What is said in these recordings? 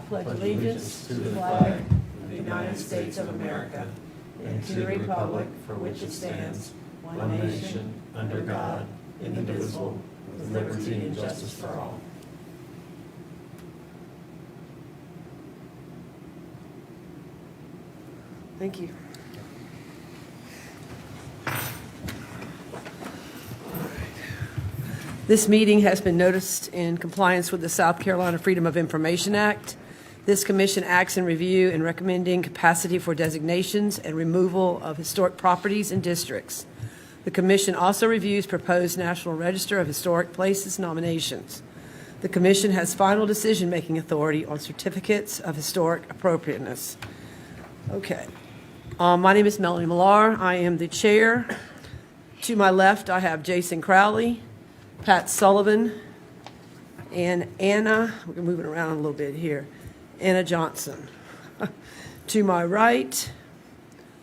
pledge allegiance to the flag of the United States of America and to the republic for which it stands, one nation, under God, indivisible, with liberty and justice for all. Thank you. This meeting has been noticed in compliance with the South Carolina Freedom of Information Act. This commission acts in review and recommending capacity for designations and removal of historic properties and districts. The commission also reviews proposed National Register of Historic Places nominations. The commission has final decision-making authority on certificates of historic appropriateness. Okay. My name is Melanie Millar. I am the chair. To my left, I have Jason Crowley, Pat Sullivan, and Anna, we're moving around a little bit here, Anna Johnson. To my right,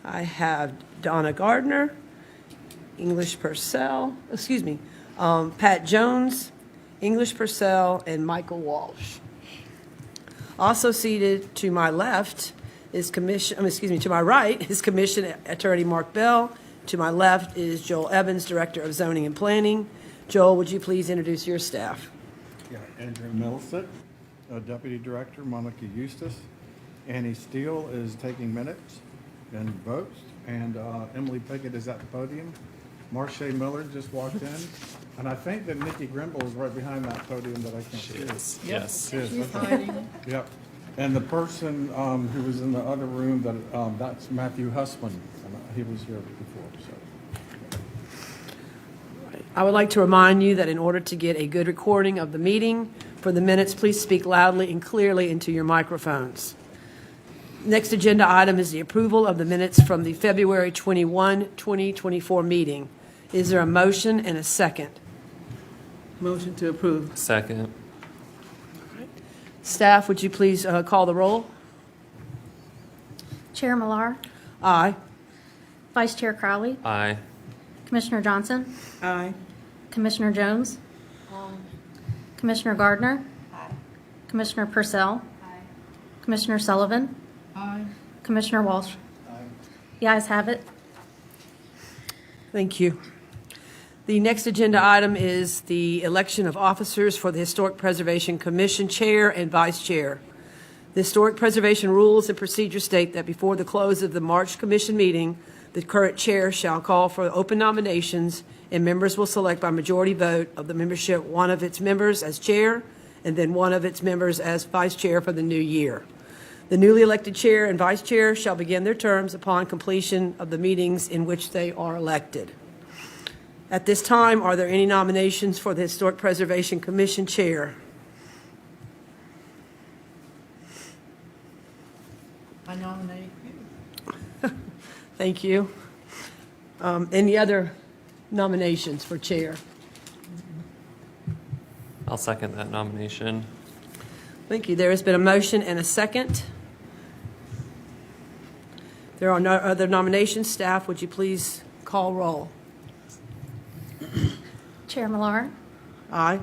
I have Donna Gardner, English Purcell, Pat Jones, English Purcell, and Michael Walsh. Also seated to my left is to my right is Commission Attorney Mark Bell. To my left is Joel Evans, Director of Zoning and Planning. Joel, would you please introduce your staff? Yeah, Andrew Millicent, Deputy Director, Monica Eustace. Annie Steele is taking minutes and votes. And Emily Pickett is at the podium. Marche Miller just walked in. And I think that Nikki Grimble is right behind that podium that I can't see. Yes. She is. Okay. Yep. And the person who was in the other room, that's Matthew Hussman. He was here before, so. I would like to remind you that in order to get a good recording of the meeting, for the minutes, please speak loudly and clearly into your microphones. Next agenda item is the approval of the minutes from the February 21, 2024 meeting. Is there a motion and a second? Motion to approve. Second. Staff, would you please call the roll? Chair Millar, Aye. Vice Chair Crowley, Aye. Commissioner Johnson, Aye. Commissioner Jones, Commissioner Gardner, Commissioner Purcell, Commissioner Sullivan, Commissioner Walsh. The ayes have it. Thank you. The next agenda item is the election of officers for the Historic Preservation Commission Chair and Vice Chair. The Historic Preservation rules and procedures state that before the close of the March Commission meeting, the current chair shall call for open nominations, and members will select by majority vote of the membership one of its members as chair and then one of its members as vice chair for the new year. The newly elected chair and vice chair shall begin their terms upon completion of the meetings in which they are elected. At this time, are there any nominations for the Historic Preservation Commission chair? I nominate you. Thank you. Any other nominations for chair? I'll second that nomination. Thank you. There has been a motion and a second. There are no other nominations. Staff, would you please call roll? Chair Millar, Aye.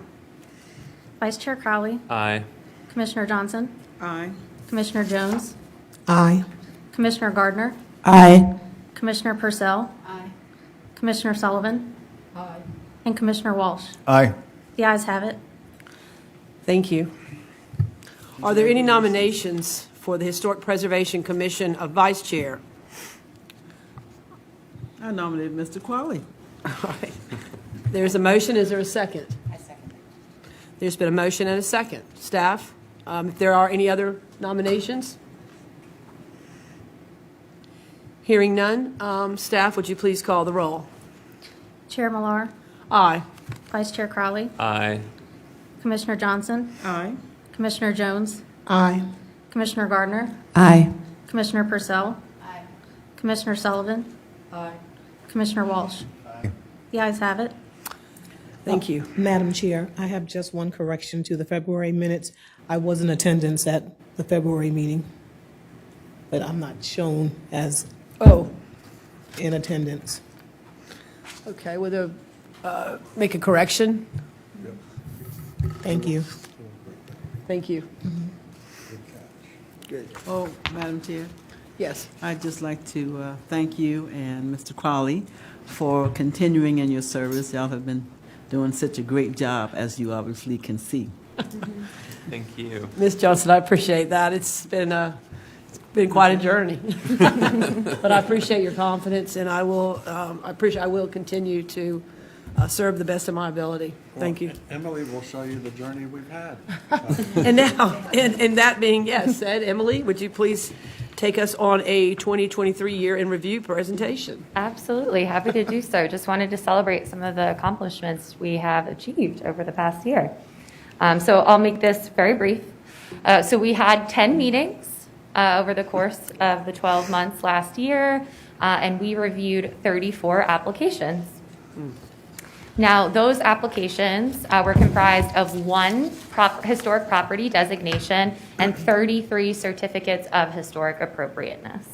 Vice Chair Crowley, Aye. Commissioner Johnson, Aye. Commissioner Jones, Aye. Commissioner Gardner, Aye. Commissioner Purcell, Commissioner Sullivan, and Commissioner Walsh. Aye. The ayes have it. Thank you. Are there any nominations for the Historic Preservation Commission of Vice Chair? I nominate Mr. Qualley. All right. There's a motion. Is there a second? I second it. There's been a motion and a second. Staff, if there are any other nominations? Hearing none, staff, would you please call the roll? Chair Millar, Aye. Vice Chair Crowley, Aye. Commissioner Johnson, Aye. Commissioner Jones, Aye. Commissioner Gardner, Aye. Commissioner Purcell, Aye. Commissioner Sullivan, Commissioner Walsh. The ayes have it. Thank you. Madam Chair, I have just one correction to the February minutes. I was in attendance at the February meeting, but I'm not shown as Oh, in attendance. okay. Will make a correction? Thank you. Thank you. Oh, Madam Chair, Yes. I'd just like to thank you and Mr. Qualley for continuing in your service. Y'all have been doing such a great job, as you obviously can see. Thank you. Ms. Johnson, I appreciate that. It's been quite a journey. But I appreciate your confidence, and I will continue to serve the best of my ability. Thank you. Emily will show you the journey we've had. And now, and that being, said, Emily, would you please take us on a 2023 year in review presentation? Absolutely, happy to do so. Just wanted to celebrate some of the accomplishments we have achieved over the past year. So I'll make this very brief. So we had 10 meetings over the course of the 12 months last year, and we reviewed 34 applications. Now, those applications were comprised of one historic property designation and 33 certificates of historic appropriateness.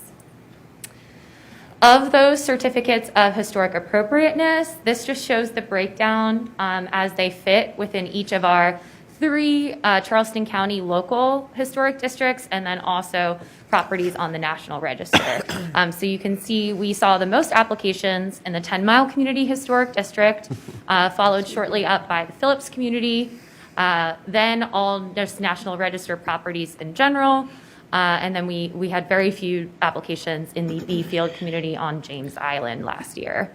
Of those certificates of historic appropriateness, this just shows the breakdown as they fit within each of our 3 Charleston County local historic districts, and then also properties on the National Register. So you can see we saw the most applications in the 10 Mile Community Historic District, followed shortly up by the Phillips Community, then all just National Register properties in general, and then we had very few applications in the B Field community on James Island last year.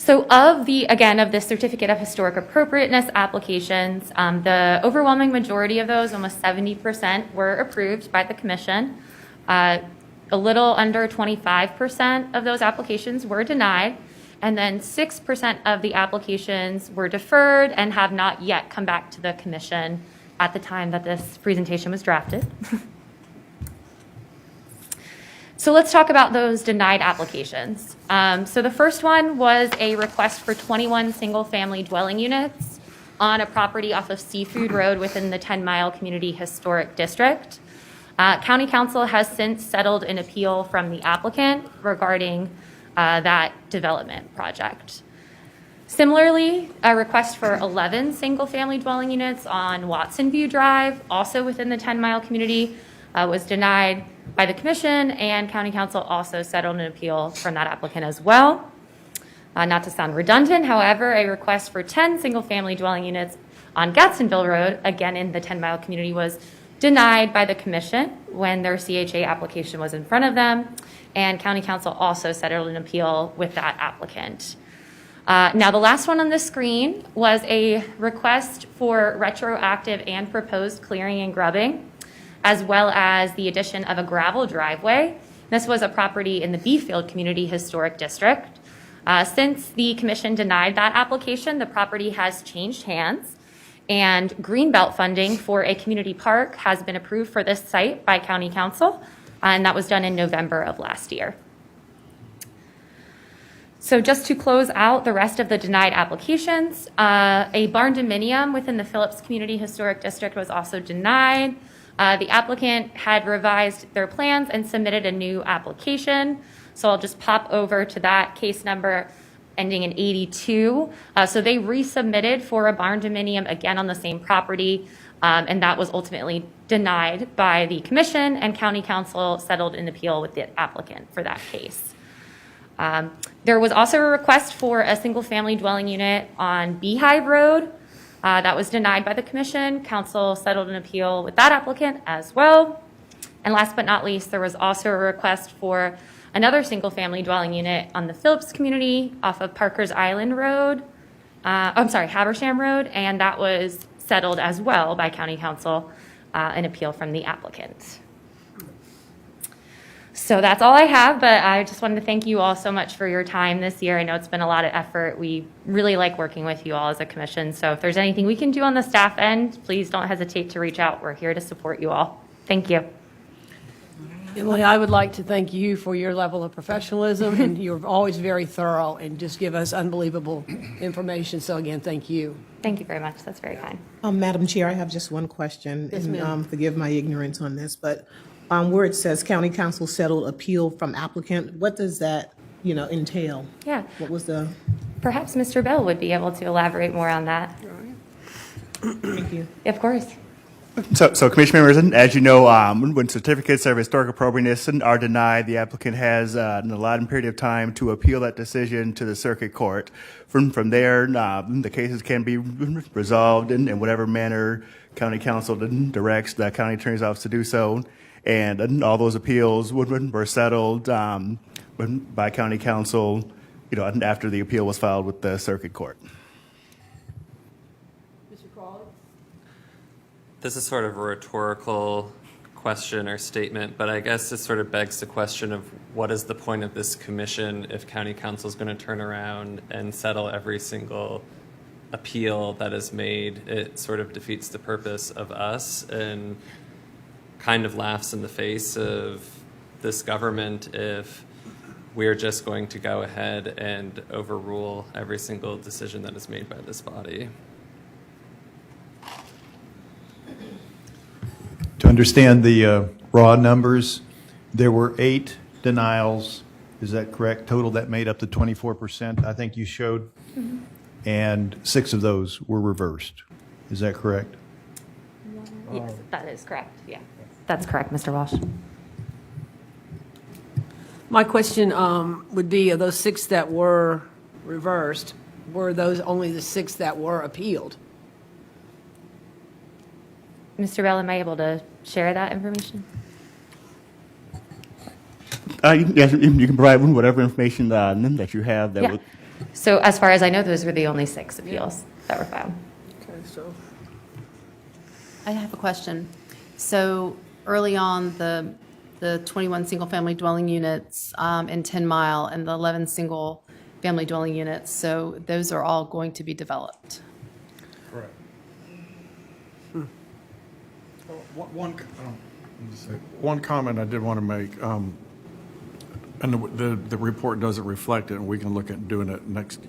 So of the Certificate of Historic Appropriateness applications, the overwhelming majority of those, almost 70%, were approved by the commission. A little under 25% of those applications were denied, and then 6% of the applications were deferred and have not yet come back to the commission at the time that this presentation was drafted. So let's talk about those denied applications. So the first one was a request for 21 single-family dwelling units on a property off of Seafood Road within the 10 Mile Community Historic District. County Council has since settled an appeal from the applicant regarding that development project. Similarly, a request for 11 single-family dwelling units on Watson View Drive, also within the 10 Mile community, was denied by the commission, and County Council also settled an appeal from that applicant as well. Not to sound redundant, however, a request for 10 single-family dwelling units on Gadsdenville Road, again in the 10 Mile community, was denied by the commission when their CHA application was in front of them, and County Council also settled an appeal with that applicant. Now, the last one on the screen was a request for retroactive and proposed clearing and grubbing, as well as the addition of a gravel driveway. This was a property in the Beefield Community Historic District. Since the commission denied that application, the property has changed hands, and greenbelt funding for a community park has been approved for this site by County Council, and that was done in November of last year. So just to close out the rest of the denied applications, a barn dominium within the Phillips Community Historic District was also denied. The applicant had revised their plans and submitted a new application. So I'll just pop over to that case number ending in 82. So they resubmitted for a barn dominium again on the same property, and that was ultimately denied by the commission, and County Council settled an appeal with the applicant for that case. There was also a request for a single-family dwelling unit on Beehive Road. That was denied by the commission. Council settled an appeal with that applicant as well. And last but not least, there was also a request for another single-family dwelling unit on the Phillips community off of Parker's Island Road. Habersham Road, and that was settled as well by County Council, an appeal from the applicant. So that's all I have, but I just wanted to thank you all so much for your time this year. I know it's been a lot of effort. We really like working with you all as a commission. So if there's anything we can do on the staff end, please don't hesitate to reach out. We're here to support you all. Thank you. Emily, I would like to thank you for your level of professionalism, and you're always very thorough and just give us unbelievable information. So again, thank you. Thank you very much. That's very kind. Madam Chair, I have just one question. Yes, and, ma'am. forgive my ignorance on this, but where it says County Council settled appeal from applicant, what does that, entail? Yeah. What was the, Perhaps Mr. Bell would be able to elaborate more on that. thank you. Of course. So Commission members, as you know, when certificates of historic appropriateness are denied, the applicant has an allotted period of time to appeal that decision to the circuit court. From there, the cases can be resolved in whatever manner county council directs the county attorney's office to do so. And all those appeals were settled by county council, after the appeal was filed with the circuit court. Mr. Crawley? This is sort of a rhetorical question or statement, but I guess it sort of begs the question of what is the point of this commission if county council is going to turn around and settle every single appeal that is made? It sort of defeats the purpose of us and kind of laughs in the face of this government if we're just going to go ahead and overrule every single decision that is made by this body. To understand the raw numbers, there were 8 denials, is that correct? Total that made up the 24%, I think you showed. Mm-hmm. And 6 of those were reversed. Is that correct? Yes, that is correct. Yeah, that's correct, Mr. Walsh. My question would be, of those 6 that were reversed, were those only the 6 that were appealed? Mr. Bell, am I able to share that information? Yes, you can provide whatever information that you have that Yeah. would. So as far as I know, those were the only 6 appeals that were filed. Okay, so. I have a question. So early on, the 21 single-family dwelling units in 10 Mile and the 11 single-family dwelling units, so those are all going to be developed. Correct. One comment I did want to make, and the report doesn't reflect it, and we can look at doing it next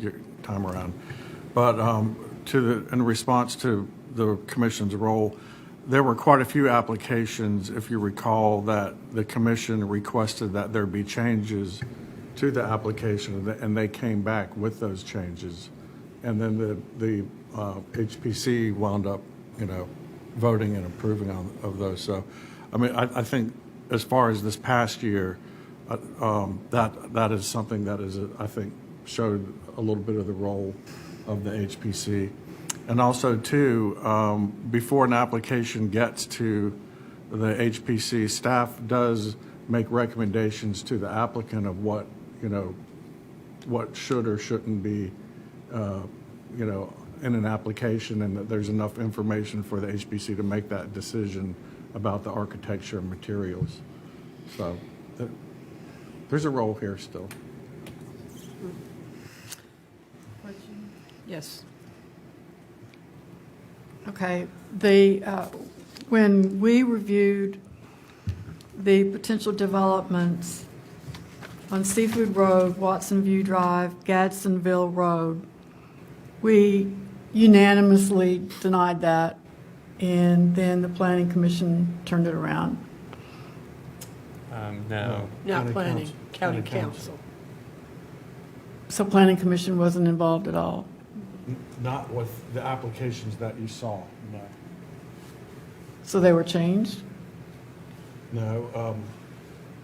time around. But in response to the commission's role, there were quite a few applications, if you recall, that the commission requested that there be changes to the application, and they came back with those changes. And then the HPC wound up, voting and approving of those. So, I mean, I think as far as this past year, that is something that is, I think, showed a little bit of the role of the HPC. And also, too, before an application gets to the HPC, staff does make recommendations to the applicant of what should or shouldn't be, in an application, and that there's enough information for the HPC to make that decision about the architecture and materials. So there's a role here still. Yes. Okay, when we reviewed the potential developments on Seafood Road, Watson View Drive, Gadsdenville Road, we unanimously denied that, and then the Planning Commission turned it around. No. Not County planning, council. county County council. So Planning Commission wasn't involved at all. Not with the applications that you saw, no. So they were changed? No.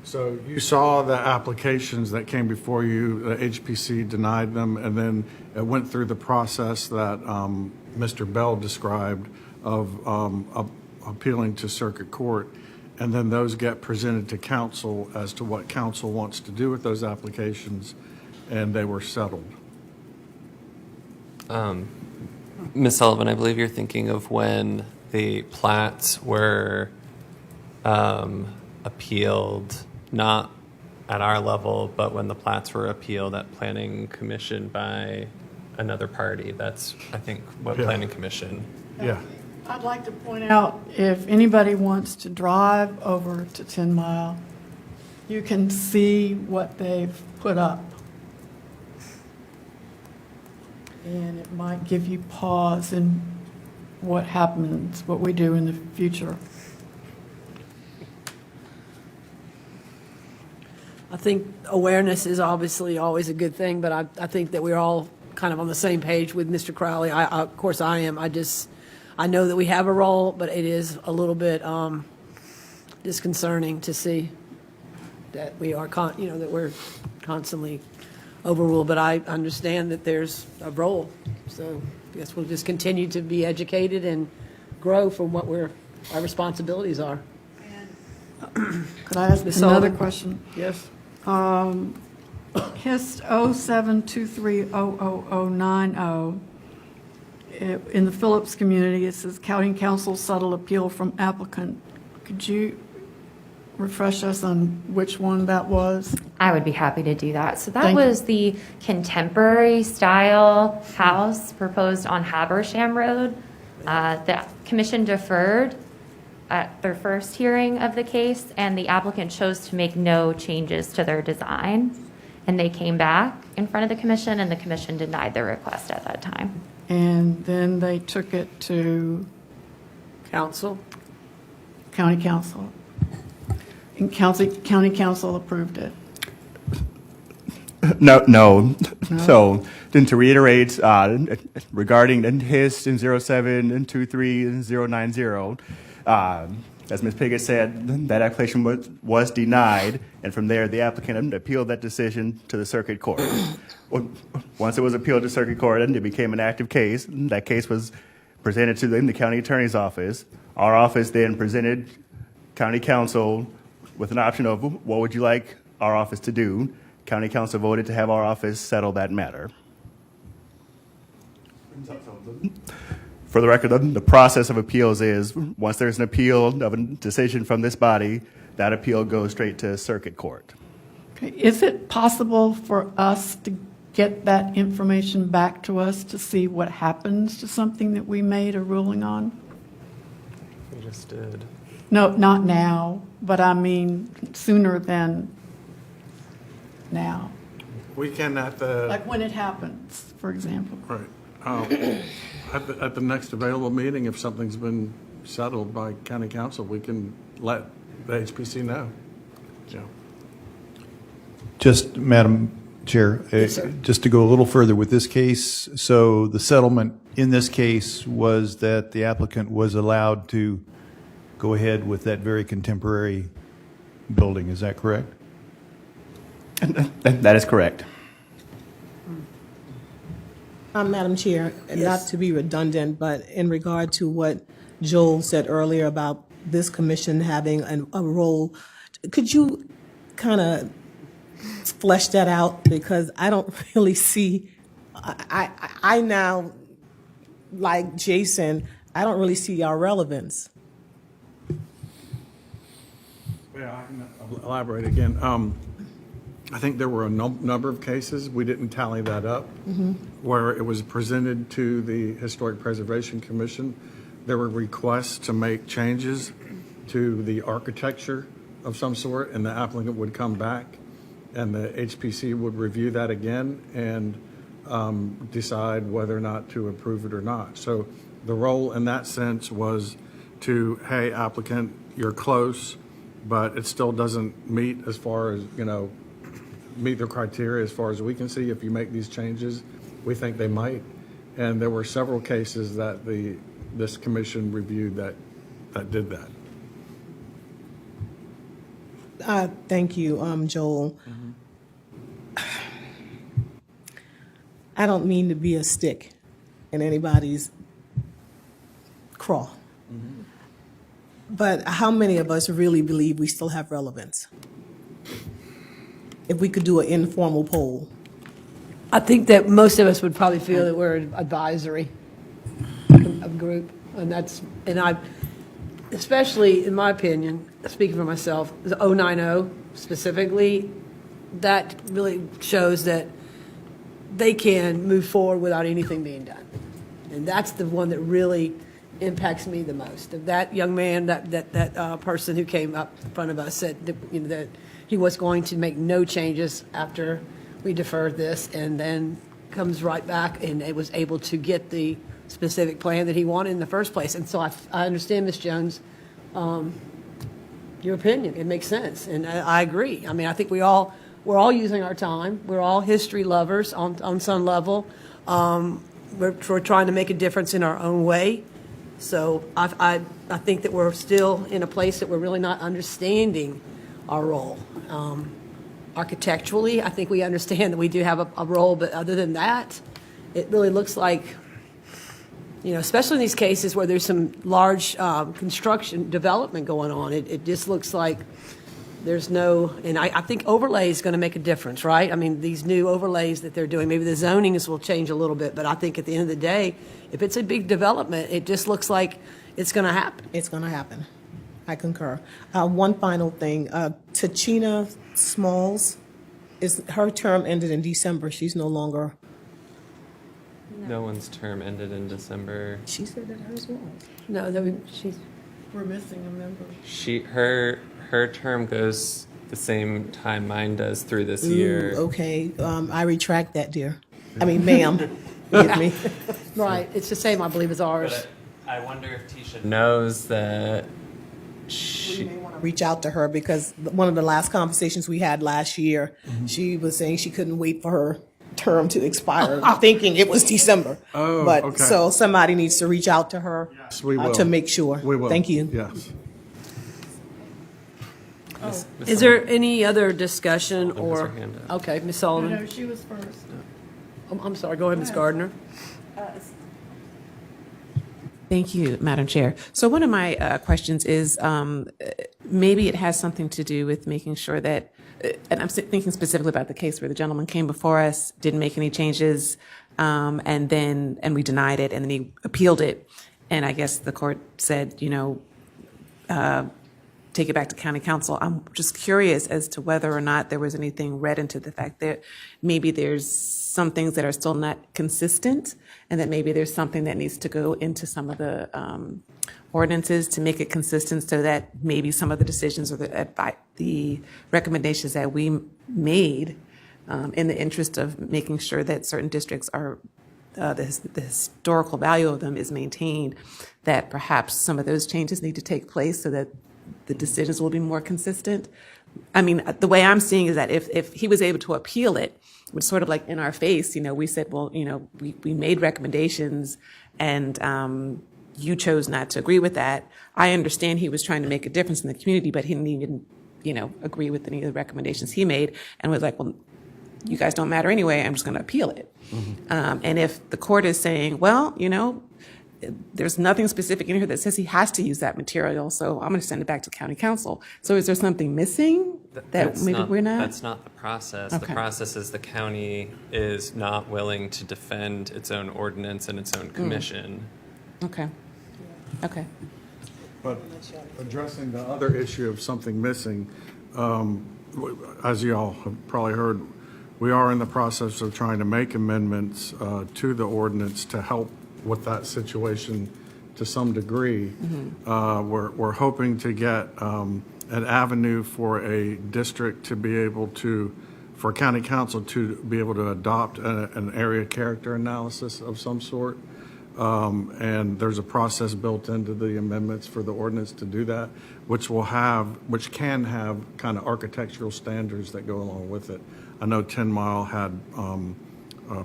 So you saw the applications that came before you, the HPC denied them, and then it went through the process that Mr. Bell described of appealing to circuit court, and then those get presented to council as to what council wants to do with those applications, and they were settled. Ms. Sullivan, I believe you're thinking of when the plats were appealed, not at our level, but when the plats were appealed at Planning Commission by another party. That's, I think, what Yeah. Planning Commission. Yeah. I'd like to point out, if anybody wants to drive over to 10 Mile, you can see what they've put up. And it might give you pause in what happens, what we do in the future. I think awareness is obviously always a good thing, but I think that we're all kind of on the same page with Mr. Crowley. Of course I am. I know that we have a role, but it is a little bit disconcerting to see that we are, that we're constantly overruled. But I understand that there's a role. So I guess we'll just continue to be educated and grow from what our responsibilities are. Could I ask Ms. another Sullivan? question? Yes? HIST 07230090, in the Phillips community, it says County Council settled appeal from applicant. Could you refresh us on which one that was? I would be happy to do that. So that Thank you. was the contemporary style house proposed on Habersham Road. The commission deferred at their first hearing of the case, and the applicant chose to make no changes to their design. And they came back in front of the commission, and the commission denied their request at that time. And then they took it to Council? County Council. And County Council approved it. No. So, then to reiterate, regarding HIST in 072390, as Ms. Piggott said, that application was denied, and from there, the applicant appealed that decision to the circuit court. Once it was appealed to circuit court, and it became an active case, that case was presented to the county attorney's office. Our office then presented county council with an option of what would you like our office to do. County council voted to have our office settle that matter. For the record, the process of appeals is once there's an appeal of a decision from this body, that appeal goes straight to circuit court. Okay. Is it possible for us to get that information back to us to see what happens to something that we made a ruling on? We just did. No, not now, but I mean sooner than now. We can at the. Like when it happens, for example. Right. At the next available meeting, if something's been settled by county council, we can let the HPC know. So, Just, Madam Chair, just to go a little further with this case, so the settlement in this case was that the applicant was allowed to go ahead with that very contemporary building, is that correct? That is correct. Madam Chair, and not Yes. to be redundant, but in regard to what Joel said earlier about this commission having a role, could you kind of flesh that out? Because I don't really see, I now, like Jason, I don't really see our relevance. yeah, I can elaborate again. I think there were a number of cases, we didn't tally that up, where it was presented to the Historic Preservation Commission. There were requests to make changes to the architecture of some sort, and the applicant would come back, and the HPC would review that again and decide whether or not to approve it or not. So the role in that sense was to, hey, applicant, you're close, but it still doesn't meet as far as, meet the criteria as far as we can see. If you make these changes, we think they might. And there were several cases that this commission reviewed that did that. Thank you, Joel. I don't mean to be a stick in anybody's craw. But how many of us really believe we still have relevance? If we could do an informal poll. I think that most of us would probably feel that we're an advisory of group, and especially in my opinion, speaking for myself, the 090 specifically, that really shows that they can move forward without anything being done. And that's the one that really impacts me the most. That young man, that person who came up in front of us said that he was going to make no changes after we deferred this, and then comes right back and it was able to get the specific plan that he wanted in the first place. And so I understand, Ms. Jones, your opinion. It makes sense, and I agree. I mean, I think we're all using our time. We're all history lovers on some level. We're trying to make a difference in our own way, So I think that we're still in a place that we're really not understanding our role. Architecturally, I think we understand that we do have a role, but other than that, it really looks like, especially in these cases where there's some large construction development going on, it just looks like there's no, and I think overlay is going to make a difference, right? I mean, these new overlays that they're doing, maybe the zonings will change a little bit, but I think at the end of the day, if it's a big development, it just looks like it's going to happen. It's going to happen. I concur. One final thing, Tachina Smalls, her term ended in December. She's no longer. No one's term ended in December. She said that hers was. No, she's. We're missing a member. Her term goes the same time mine does through this year. Okay, I retract that, dear. I mean, ma'am. Forgive me. Right, it's the same, I believe, as ours. But I wonder if Tisha knows that We may want to reach out to her because one of the last conversations we had last year, she was saying she couldn't wait for her term to expire, thinking it was December. Oh, But okay. so somebody needs to reach out to her Yes, we will. to make sure. We will. Thank you. Yes. Miss Is there any other discussion Sullivan has or? her hand up. Okay, Ms. No, Sullivan. she was first. I'm sorry, go ahead, Ms. Gardner. Thank you, Madam Chair. So one of my questions is maybe it has something to do with making sure that, and I'm thinking specifically about the case where the gentleman came before us, didn't make any changes, and we denied it, and then he appealed it. And I guess the court said, take it back to county council. I'm just curious as to whether or not there was anything read into the fact that maybe there's some things that are still not consistent, and that maybe there's something that needs to go into some of the ordinances to make it consistent, so that maybe some of the decisions or the recommendations that we made in the interest of making sure that certain districts are the historical value of them is maintained, that perhaps some of those changes need to take place so that the decisions will be more consistent. I mean, the way I'm seeing is that if he was able to appeal it, which sort of like in our face, we said, well, we made recommendations and you chose not to agree with that. I understand he was trying to make a difference in the community, but he didn't even, agree with any of the recommendations he made and was like, well, you guys don't matter anyway, I'm just going to appeal it. And if the court is saying, well, there's nothing specific in here that says he has to use that material, so I'm going to send it back to county council. So is there something missing that maybe we're not? That's not the process. Okay. The process is the county is not willing to defend its own ordinance and its own commission. Okay. Okay. But addressing the other issue of something missing, as you all have probably heard, we are in the process of trying to make amendments to the ordinance to help with that situation to some degree. We're hoping to get an avenue for a district to be able to, for county council to be able to adopt an area character analysis of some sort. And there's a process built into the amendments for the ordinance to do that, which can have kind of architectural standards that go along with it. I know 10 Mile had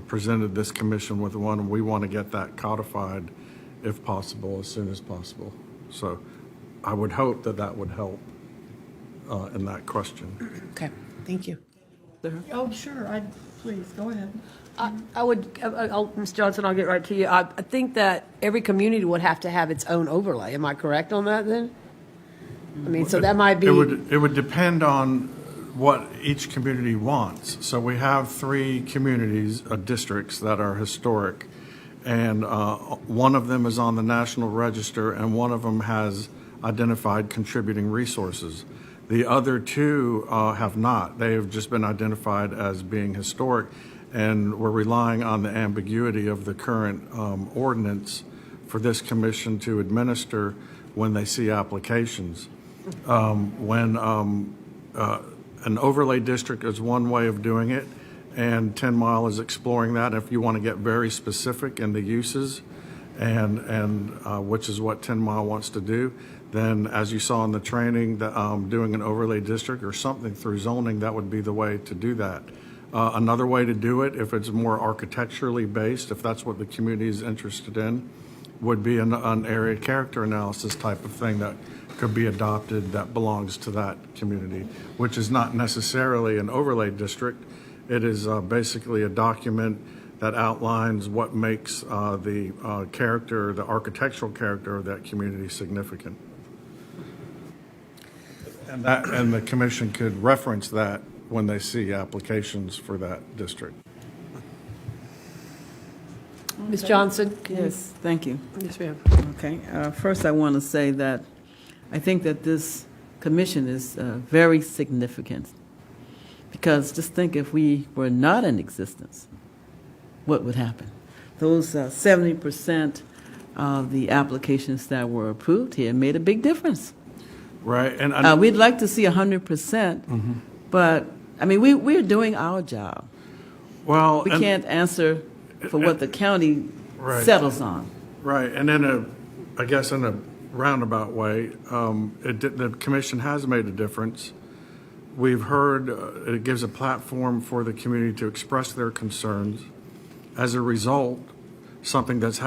presented this commission with one, and we want to get that codified, if possible, as soon as possible. So I would hope that would help in that question. Okay. Thank you. Oh, sure, please, go ahead. I would, Ms. Johnson, I'll get right to you. I think that every community would have to have its own overlay. Am I correct on that then? I mean, so that might be. It would depend on what each community wants. So we have 3 communities, districts that are historic, and one of them is on the National Register, and one of them has identified contributing resources. The other 2 have not. They have just been identified as being historic, and we're relying on the ambiguity of the current ordinance for this commission to administer when they see applications. An overlay district is one way of doing it, and 10 Mile is exploring that. If you want to get very specific in the uses, and which is what 10 Mile wants to do, then as you saw in the training, doing an overlay district or something through zoning, that would be the way to do that. Another way to do it, if it's more architecturally based, if that's what the community is interested in, would be an area character analysis type of thing that could be adopted that belongs to that community, which is not necessarily an overlay district. It is basically a document that outlines what makes the character, the architectural character of that community significant. And the commission could reference that when they see applications for that district. Ms. Johnson? can you- Yes, thank you. Yes, ma'am. Okay, first I want to say that I think that this commission is very significant, because just think if we were not in existence, what would happen? Those 70% of the applications that were approved here made a big difference. Right, and We'd like to see 100%, but, I mean, we're doing our job. well, We and- can't answer for what the county Right. settles on. Right, and I guess in a roundabout way, the commission has made a difference. We've heard it gives a platform for the community to express their concerns. As a result, something that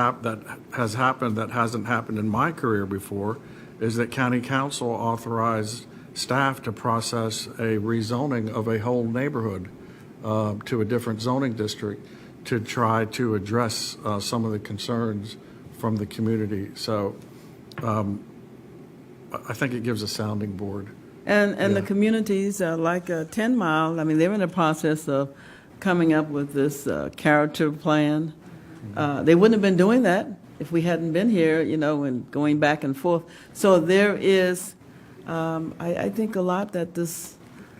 has happened that hasn't happened in my career before is that county council authorized staff to process a rezoning of a whole neighborhood to a different zoning district to try to address some of the concerns from the community. So I think it gives a sounding board. And the communities like 10 Mile, I mean, they're in the process of coming up with this character plan. They wouldn't have been doing that if we hadn't been here, you know, and going back and forth. So there is, I think, a lot that this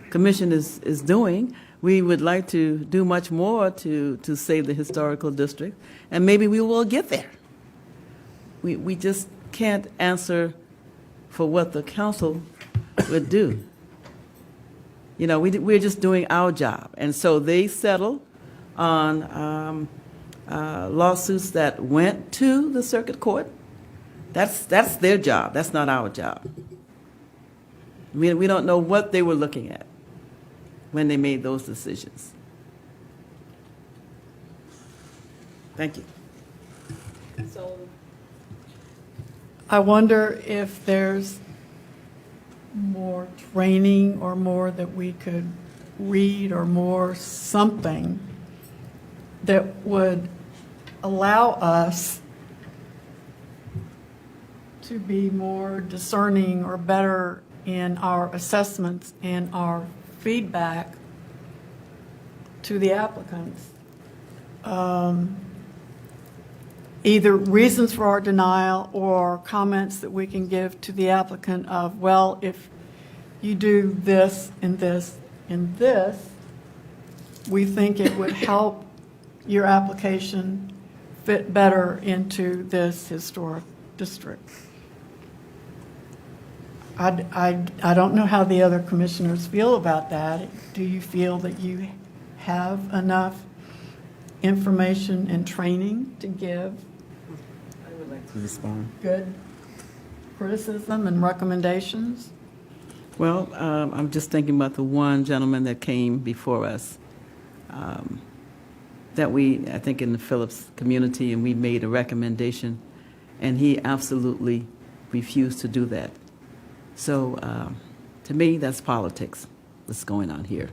commission is doing. We would like to do much more to save the historical district, and maybe we will get there. We just can't answer for what the council would do. You know, we're just doing our job. And so they settle on lawsuits that went to the circuit court. That's their job. That's not our job. We don't know what they were looking at when they made those decisions. Thank you. I wonder if there's more training or more that we could read or more something that would allow us to be more discerning or better in our assessments and our feedback to the applicants. Either reasons for our denial or comments that we can give to the applicant of, well, if you do this and this and this, we think it would help your application fit better into this historic district. I don't know how the other commissioners feel about that. Do you feel that you have enough information and training to give I would like to respond. good criticism and recommendations? Well, I'm just thinking about the one gentleman that came before us, that I think in the Phillips community, and we made a recommendation, and he absolutely refused to do that. So to me, that's politics that's going on here.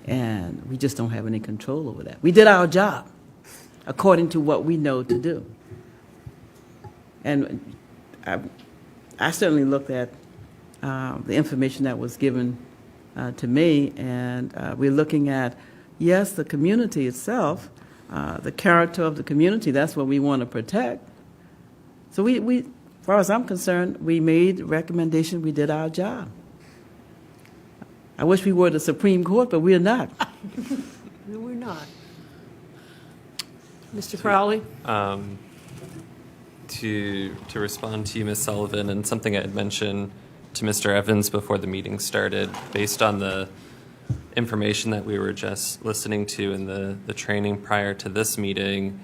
And we just don't have any control over that. We did our job according to what we know to do. And I certainly looked at the information that was given to me, and we're looking at, yes, the community itself, the character of the community, that's what we want to protect. So we as far as I'm concerned, we made a recommendation, we did our job. I wish we were the Supreme Court, but we're not. No, we're not. Mr. Crowley? To respond to you, Ms. Sullivan, and something I had mentioned to Mr. Evans before the meeting started, based on the information that we were just listening to in the training prior to this meeting,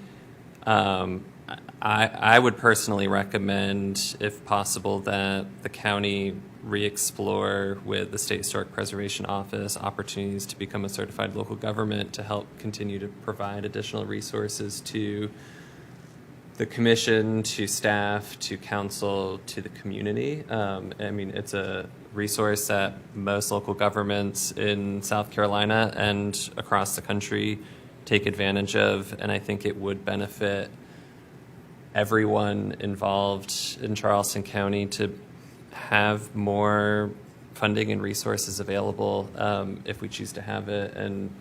I would personally recommend, if possible, that the county re-explore with the State Historic Preservation Office opportunities to become a certified local government to help continue to provide additional resources to the commission, to staff, to council, to the community. I mean, it's a resource that most local governments in South Carolina and across the country take advantage of, and I think it would benefit everyone involved in Charleston County to have more funding and resources available if we choose to have it. And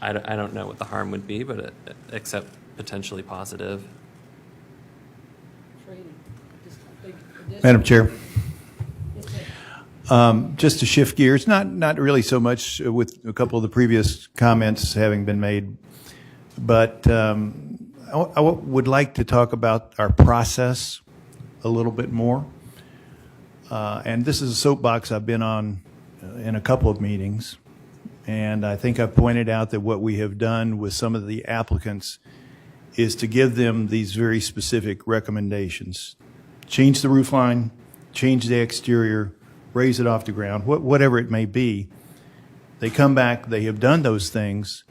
I don't know what the harm would be, but except potentially positive. Madam Chair. Just to shift gears, not really so much with a couple of the previous comments having been made, but I would like to talk about our process a little bit more. And this is a soapbox I've been on in a couple of meetings. And I think I've pointed out that what we have done with some of the applicants is to give them these very specific recommendations. Change the roof line, change the exterior, raise it off the ground, whatever it may be. They come back, they have done those things.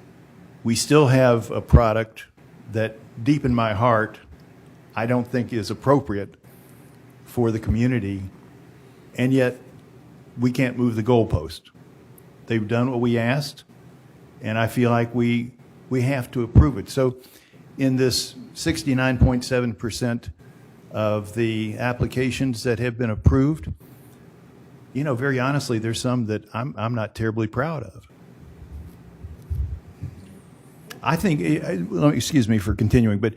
We still have a product that, deep in my heart, I don't think is appropriate for the community, and yet we can't move the goalpost. They've done what we asked, and I feel like we have to approve it. So in this 69.7% of the applications that have been approved, you know, very honestly, there's some that I'm not terribly proud of. I think, excuse me for continuing, but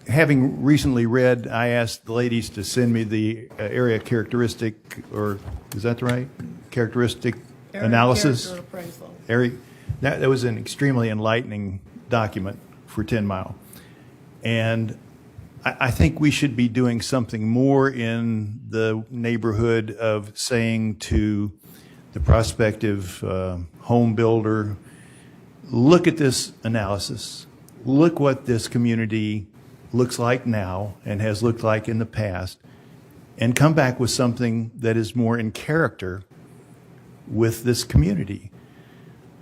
having recently read, I asked the ladies to send me the area characteristic, or is that right? Characteristic analysis? Area, that was an extremely enlightening document for 10 Mile. And I think we should be doing something more in the neighborhood of saying to the prospective home builder, look at this analysis. Look what this community looks like now and has looked like in the past, and come back with something that is more in character with this community.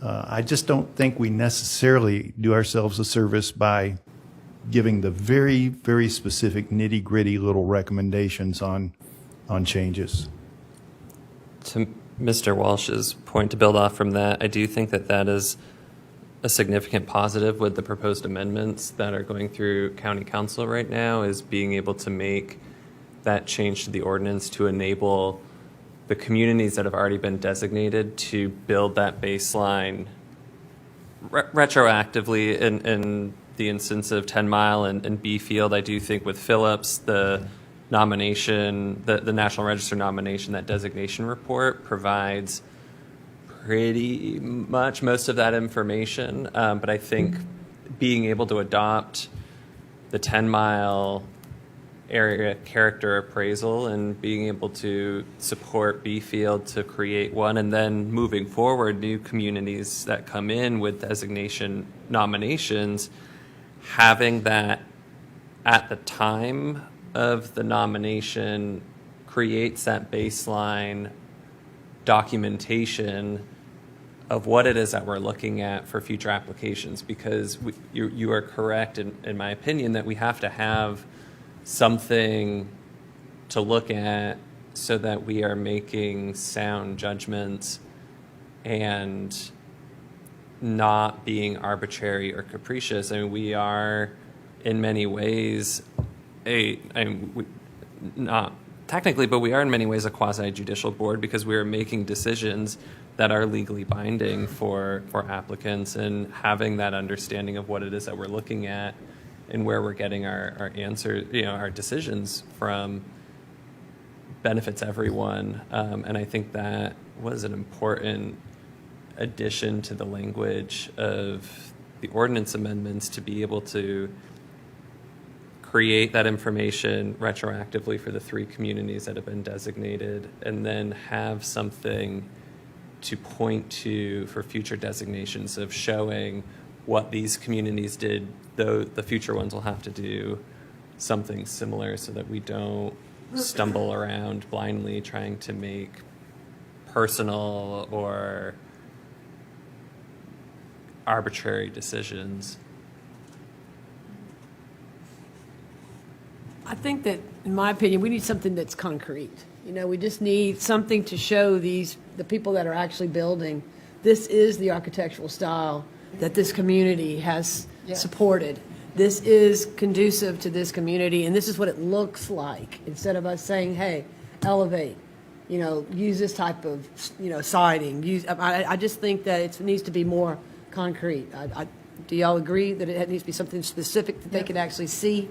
I just don't think we necessarily do ourselves a service by giving the very, very specific nitty-gritty little recommendations on changes. To Mr. Walsh's point, to build off from that, I do think that that is a significant positive with the proposed amendments that are going through county council right now, is being able to make that change to the ordinance to enable the communities that have already been designated to build that baseline retroactively in the instance of 10 Mile and B Field. I do think with Phillips, the nomination, the National Register nomination, that designation report provides pretty much most of that information. But I think being able to adopt the 10 Mile area character appraisal and being able to support B Field to create one, and then moving forward, new communities that come in with designation nominations, having that at the time of the nomination creates that baseline documentation of what it is that we're looking at for future applications. Because you are correct, in my opinion, that we have to have something to look at so that we are making sound judgments and not being arbitrary or capricious. I mean, we are in many ways not technically, but we are in many ways a quasi-judicial board, because we are making decisions that are legally binding for applicants, and having that understanding of what it is that we're looking at and where we're getting our answers, our decisions from, benefits everyone. And I think that was an important addition to the language of the ordinance amendments, to be able to create that information retroactively for the 3 communities that have been designated, and then have something to point to for future designations of showing what these communities did, though the future ones will have to do something similar, so that we don't stumble around blindly trying to make personal or arbitrary decisions. I think that, in my opinion, we need something that's concrete. You know, we just need something to show the people that are actually building, this is the architectural style that this community has supported. This is conducive to this community, and this is what it looks like, instead of us saying, hey, elevate, you know, use this type of, you know, siding. I just think that it needs to be more concrete. Do y'all agree that it needs to be something specific that they can actually see,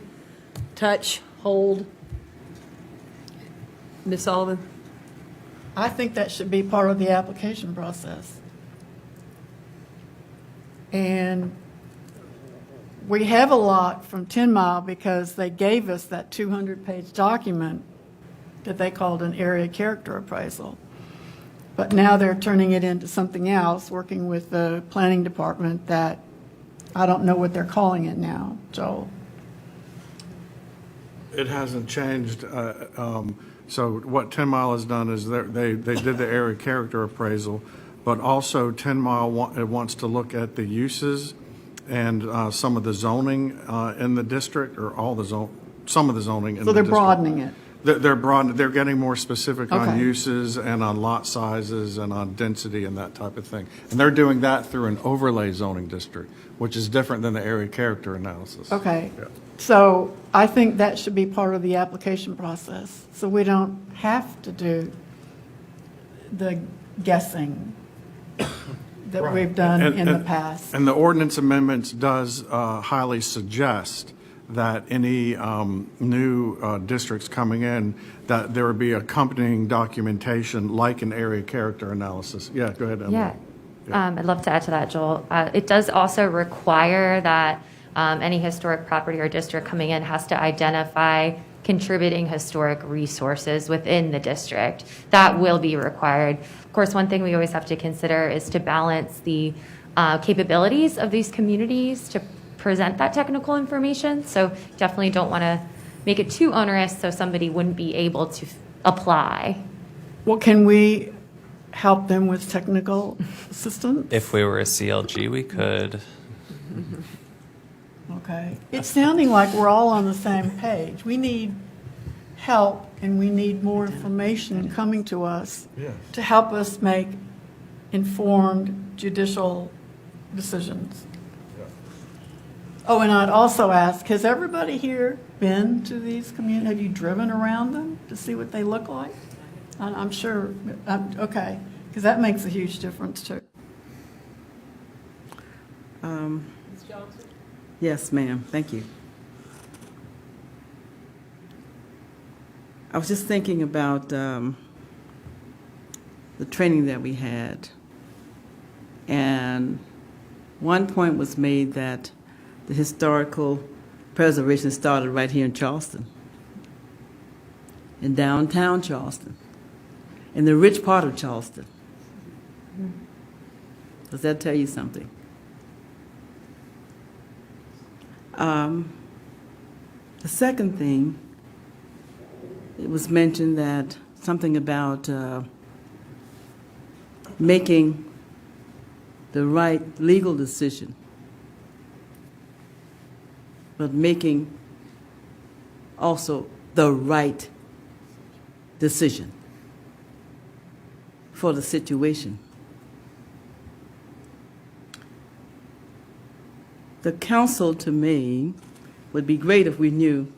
touch, hold? Ms. Sullivan? I think that should be part of the application process. And we have a lot from 10 Mile because they gave us that 200-page document that they called an area character appraisal. But now they're turning it into something else, working with the planning department that I don't know what they're calling it now. Joel? It hasn't changed. So what 10 Mile has done is they did the area character appraisal, but also 10 Mile wants to look at the uses and some of the zoning in the district, or some of the zoning in the district. So they're broadening it. They're getting more specific on Okay. uses and on lot sizes and on density and that type of thing. And they're doing that through an overlay zoning district, which is different than the area character analysis. Okay. Yeah. So I think that should be part of the application process, so we don't have to do the guessing that we've done in the past. And the ordinance amendments does highly suggest that any new districts coming in, that there would be accompanying documentation like an area character analysis. Yeah, go ahead, Emily. Yeah. I'd love to add to that, Joel. It does also require that any historic property or district coming in has to identify contributing historic resources within the district. That will be required. Of course, one thing we always have to consider is to balance the capabilities of these communities to present that technical information. So definitely don't want to make it too onerous so somebody wouldn't be able to apply. Well, can we help them with technical assistance? If we were a CLG, we could. Okay. It's sounding like we're all on the same page. We need help and we need more information coming to us Yes. to help us make informed judicial decisions. Oh, and I'd also ask, has everybody here been to these communities? Have you driven around them to see what they look like? I'm sure, okay, because that makes a huge difference too. Ms. Johnson? Yes, ma'am. Thank you. I was just thinking about the training that we had. And one point was made that the historical preservation started right here in Charleston, in downtown Charleston, in the rich part of Charleston. Does that tell you something? The second thing, it was mentioned that something about making the right legal decision, but making also the right decision for the situation. The council, to me, would be great if we knew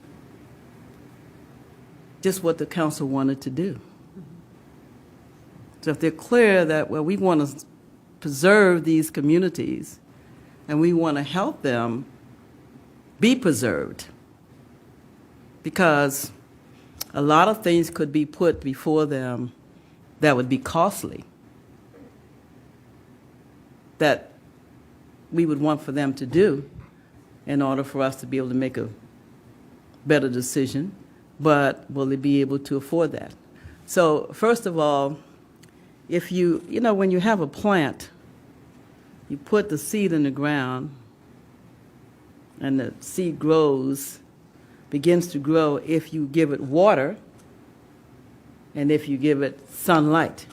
just what the council wanted to do. So if they're clear that, well, we want to preserve these communities and we want to help them be preserved, because a lot of things could be put before them that would be costly, that we would want for them to do in order for us to be able to make a better decision, but will they be able to afford that? So first of all, if you know, when you have a plant, you put the seed in the ground and the seed grows, begins to grow if you give it water and if you give it sunlight.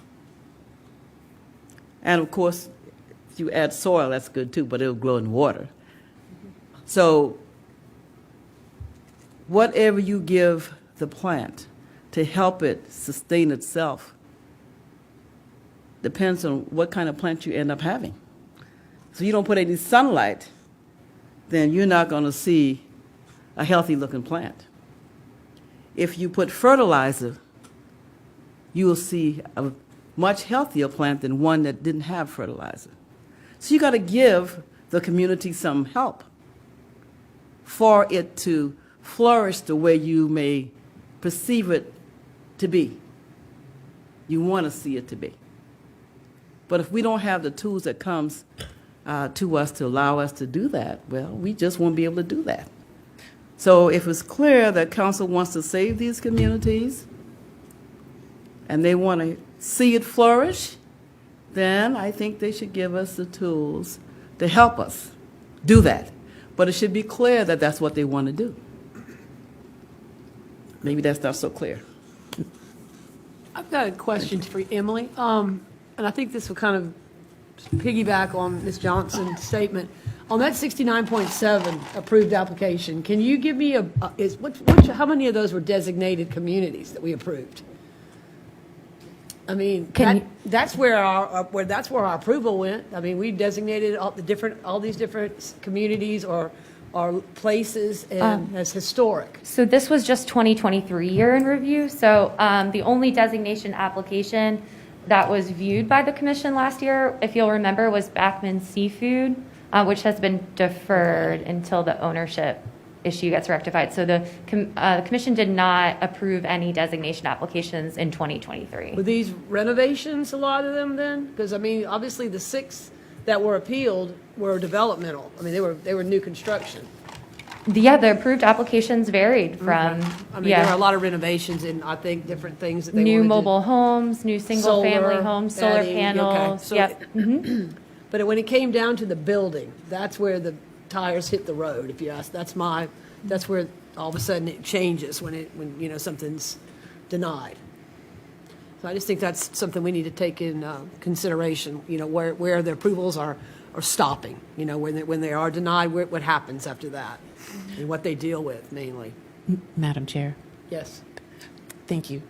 And of course, if you add soil, that's good too, but it'll grow in water. So whatever you give the plant to help it sustain itself depends on what kind of plant you end up having. So you don't put any sunlight, then you're not going to see a healthy looking plant. If you put fertilizer, you will see a much healthier plant than one that didn't have fertilizer. So you got to give the community some help for it to flourish the way you may perceive it to be. You want to see it to be. But if we don't have the tools that comes to us to allow us to do that, well, we just won't be able to do that. So if it's clear that council wants to save these communities and they want to see it flourish, then I think they should give us the tools to help us do that. But it should be clear that that's what they want to do. Maybe that's not so clear. I've got a question for Emily, and I think this will kind of piggyback on Ms. Johnson's statement. On that 69.7 approved application, can you give me how many of those were designated communities that we approved? I mean, that's where our approval went. I mean, we designated all these different communities or places and as historic. So this was just 2023 year in review. So the only designation application that was viewed by the commission last year, if you'll remember, was Backman Seafood, which has been deferred until the ownership issue gets rectified. So the commission did not approve any designation applications in 2023. Were these renovations, a lot of them then? Because, I mean, obviously the 6 that were appealed were developmental. I mean, they were new construction. Yeah, the approved applications varied from, I mean, there were a lot of renovations and I think different things that they new wanted to- mobile homes, new single-family Solar, homes, solar adding, okay. panels. So- Yep. Mhm. But when it came down to the building, that's where the tires hit the road, if you ask. That's where all of a sudden it changes when something's denied. So I just think that's something we need to take in consideration, where the approvals are stopping, when they are denied, what happens after that, and what they deal with mainly. Madam Chair. Yes. Thank you.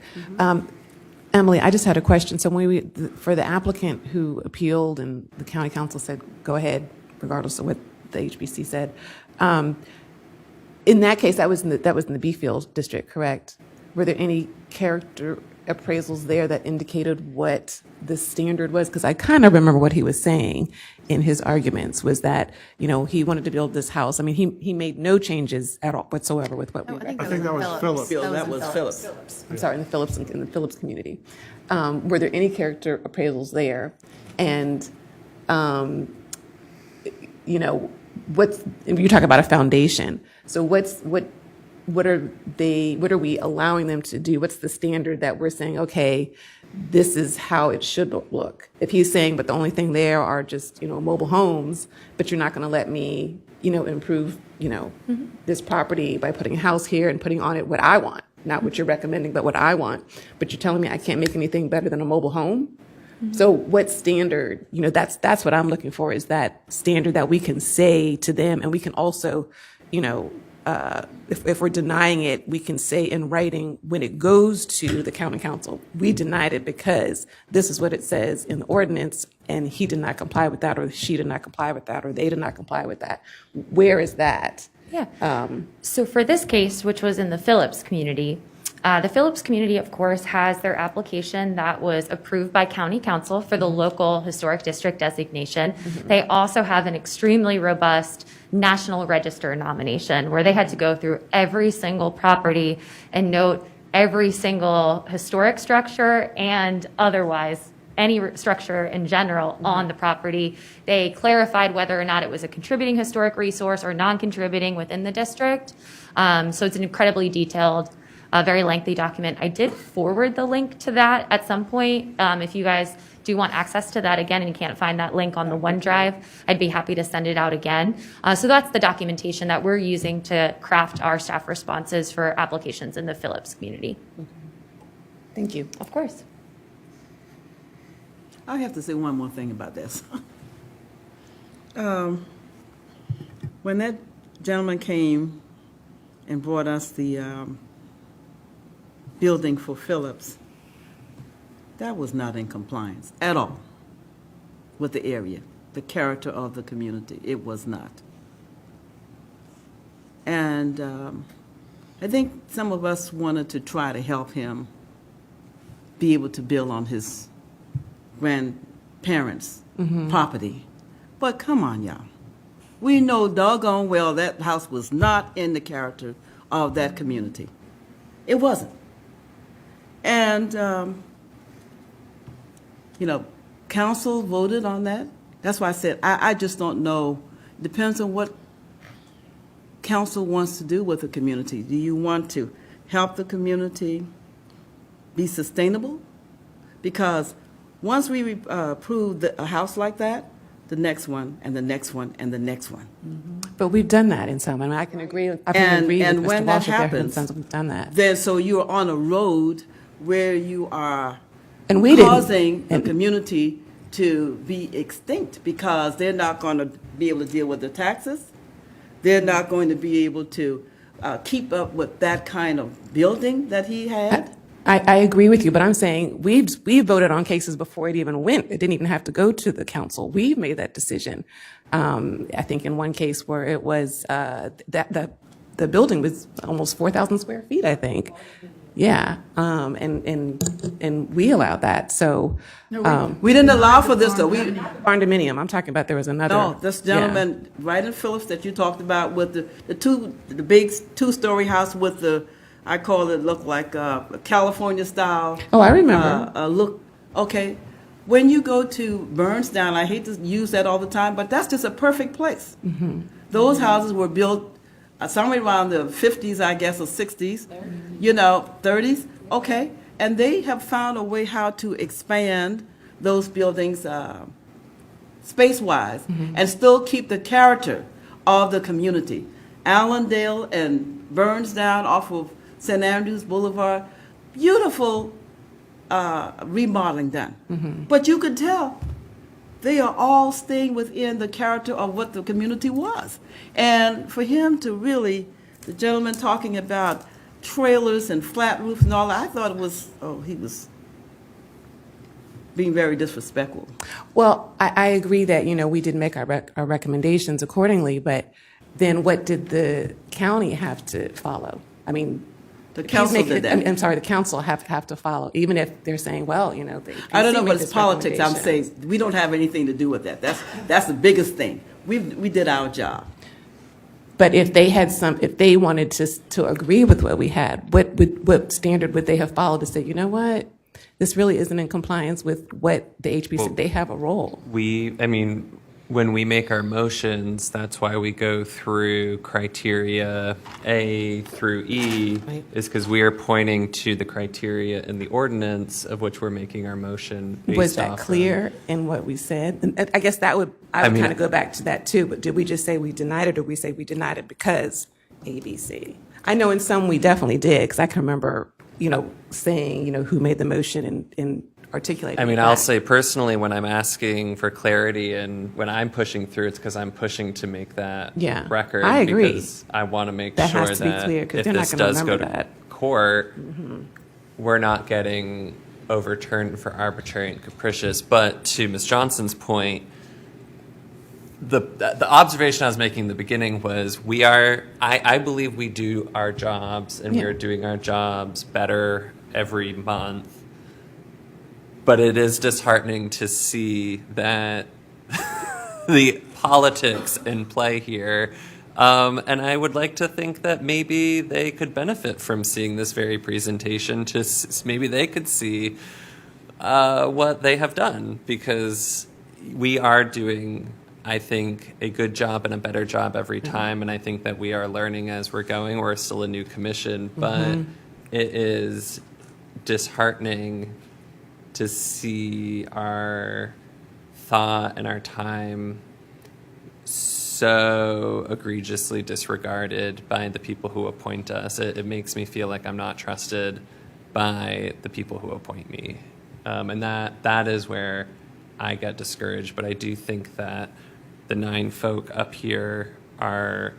Emily, I just had a question. So for the applicant who appealed and the county council said, go ahead, regardless of what the HBC said, in that case, that was in the Beefield district, correct? Were there any character appraisals there that indicated what the standard was? Because I kind of remember what he was saying in his arguments was that, he wanted to build this house. I mean, he made no changes at all whatsoever with what we I think that was Phillips. That was Phillips. I'm sorry, in the Phillips community. Were there any character appraisals there? And, you talk about a foundation. So what are we allowing them to do? What's the standard that we're saying, okay, this is how it should look? If he's saying, but the only thing there are just, mobile homes, but you're not going to let me, improve, this property by putting a house here and putting on it what I want, not what you're recommending, but what I want. But you're telling me I can't make anything better than a mobile home? Mm-hmm. So what standard, that's what I'm looking for, is that standard that we can say to them, and we can also, if we're denying it, we can say in writing when it goes to the county council, we denied it because this is what it says in the ordinance, and he did not comply with that, or she did not comply with that, or they did not comply with that. Where is that? Yeah. So for this case, which was in the Phillips community, of course, has their application that was approved by county council for the local historic district designation. Mm-hmm. They also have an extremely robust National Register nomination where they had to go through every single property and note every single historic structure and otherwise any structure in general on the property. They clarified whether or not it was a contributing historic resource or non-contributing within the district. So it's an incredibly detailed, very lengthy document. I did forward the link to that at some point. If you guys do want access to that again and you can't find that link on the OneDrive, I'd be happy to send it out again. So that's the documentation that we're using to craft our staff responses for applications in the Phillips community. Thank you. Of course. I have to say one more thing about this. When that gentleman came and brought us the building for Phillips, that was not in compliance at all with the area, the character of the community. It was not. And I think some of us wanted to try to help him be able to build on his grandparents' property. But come on, y'all. We know doggone well that house was not in the character of that community. It wasn't. And, council voted on that. That's why I said, I just don't know. Depends on what council wants to do with the community. Do you want to help the community be sustainable? Because once we approve a house like that, the next one, and the next one, and the next one. But we've done that in some, and I can agree. I can And, agree and with when Mr. that Walsh that there have been happens, some we've done that. then so you're on a road where you are And we didn't- causing the and- community to be extinct because they're not going to be able to deal with the taxes. They're not going to be able to keep up with that kind of building that he had. I agree with you, but I'm saying we've voted on cases before it even went. It didn't even have to go to the council. We've made that decision. I think in one case where it was that the building was almost 4,000 square feet, I think. Yeah, and we allowed that. So We didn't allow for this, though. We, condominium. I'm talking about there was another. no, this gentleman right in Phillips that you talked about with the big two-story house with the, I call it, look like a California style. Oh, I remember. Look, okay. When you go to Burnsdown, I hate to use that all the time, but that's just a perfect place. Those houses were built somewhere around the 50s, I guess, or 60s, 30s, okay. And they have found a way how to expand those buildings space-wise and still keep the character of the community. Allendale and Burnsdown off of St. Andrews Boulevard, beautiful remodeling done. But you could tell they are all staying within the character of what the community was. And for him to really, the gentleman talking about trailers and flat roofs and all that, I thought it was, he was being very disrespectful. Well, I agree that, we did make our recommendations accordingly, but then what did the county have to follow? I mean, The council did that. I'm sorry, the council have to follow, even if they're saying, well, the I don't know, APC but made it's this politics. I'm recommendation. saying we don't have anything to do with that. That's the biggest thing. We did our job. But if they wanted to agree with what we had, what standard would they have followed to say, you know what, this really isn't in compliance with what the HBC, they have a role. When we make our motions, that's why we go through criteria A through E, Right. is because we are pointing to the criteria in the ordinance of which we're making our motion based Was that off of. clear in what we said? And I guess I would kind of go back to that too, but did we just say we denied it, or we say we denied it because ABC? I know in some we definitely did, because I can remember, saying, who made the motion and articulating. I'll say personally, when I'm asking for clarity and when I'm pushing through, it's because I'm pushing to make that Yeah, record. I agree. Because I want to make That sure has to be that clear, 'cause if they're not this gonna does go remember to that. court, we're not getting overturned for arbitrary and capricious. But to Ms. Johnson's point, the observation I was making in the beginning was I believe we do our jobs and we are doing our jobs better every month. But it is disheartening to see that the politics in play here. And I would like to think that maybe they could benefit from seeing this very presentation. Maybe they could see what they have done, because we are doing, I think, a good job and a better job every time. And I think that we are learning as we're going. We're still a new commission, but it is disheartening to see our thought and our time so egregiously disregarded by the people who appoint us. It makes me feel like I'm not trusted by the people who appoint me. And that is where I get discouraged. But I do think that the 9 folk up here are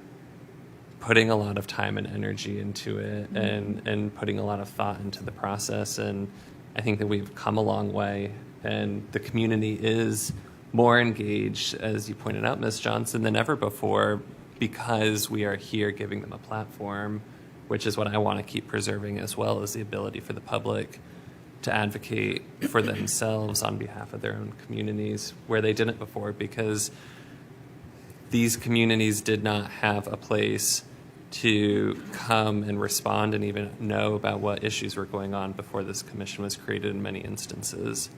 putting a lot of time and energy into it and putting a lot of thought into the process. And I think that we've come a long way, and the community is more engaged, as you pointed out, Ms. Johnson, than ever before, because we are here giving them a platform, which is what I want to keep preserving, as well as the ability for the public to advocate for themselves on behalf of their own communities where they didn't before, because these communities did not have a place to come and respond and even know about what issues were going on before this commission was created in many instances.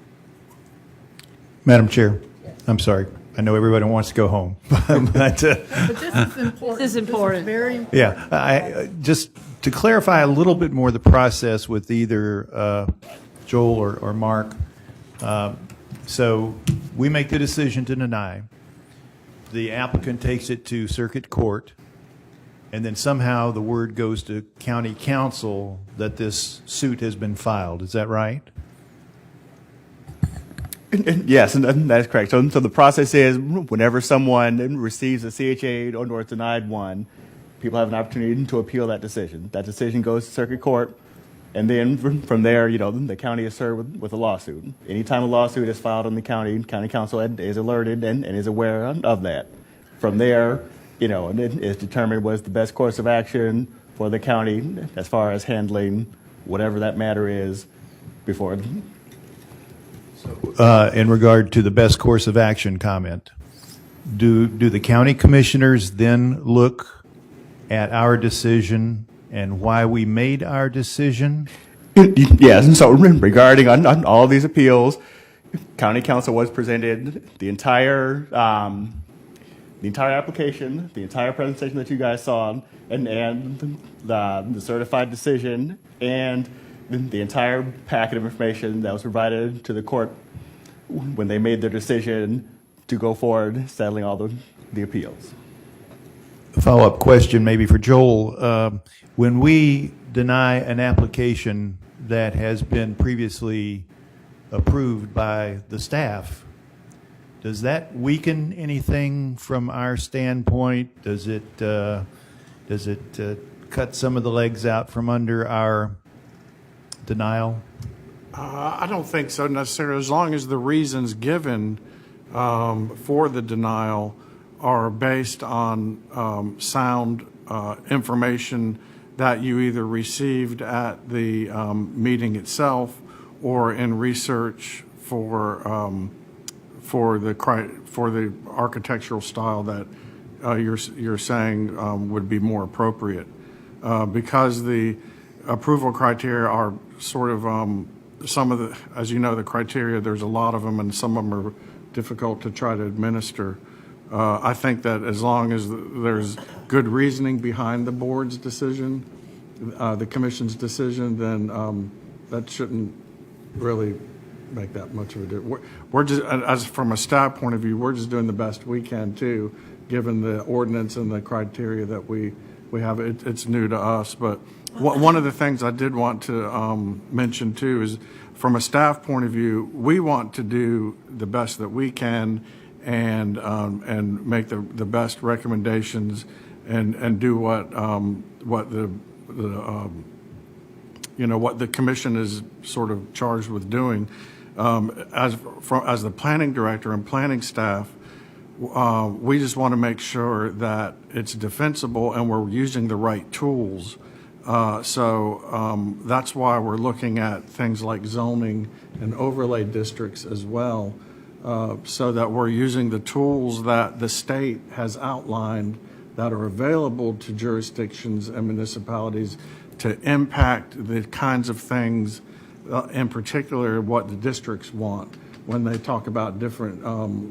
Madam Chair, I'm sorry. I know everybody wants to go home, but But this is important. This is important. Very important. yeah, just to clarify a little bit more the process with either Joel or Mark. So we make the decision to deny. The applicant takes it to circuit court, and then somehow the word goes to county council that this suit has been filed. Is that right? Yes, and that's correct. So the process is whenever someone receives a CHA or is denied one, people have an opportunity to appeal that decision. That decision goes to circuit court, and then from there, the county is served with a lawsuit. Anytime a lawsuit is filed in the county council is alerted and is aware of that. From there, and it is determined what is the best course of action for the county as far as handling whatever that matter is before. In regard to the best course of action comment, do the county commissioners then look at our decision and why we made our decision? Yes, and so regarding on all these appeals, county council was presented the entire application, the entire presentation that you guys saw, and the certified decision, and the entire packet of information that was provided to the court when they made their decision to go forward settling all the appeals. Follow-up question maybe for Joel. When we deny an application that has been previously approved by the staff, does that weaken anything from our standpoint? Does it cut some of the legs out from under our denial? I don't think so necessarily, as long as the reasons given for the denial are based on sound information that you either received at the meeting itself or in research for the architectural style that you're saying would be more appropriate, because the approval criteria are sort of some of the, as you know, the criteria, there's a lot of them, and some of them are difficult to try to administer. I think that as long as there's good reasoning behind the board's decision, the commission's decision, then that shouldn't really make that much of a difference. We're just, as from a staff point of view, we're just doing the best we can too, given the ordinance and the criteria that we have. It's new to us, but one of the things I did want to mention too is, from a staff point of view, we want to do the best that we can and make the best recommendations and do what the commission is sort of charged with doing. As the planning director and planning staff, we just want to make sure that it's defensible and we're using the right tools. So that's why we're looking at things like zoning and overlay districts as well, so that we're using the tools that the state has outlined that are available to jurisdictions and municipalities to impact the kinds of things, in particular what the districts want when they talk about different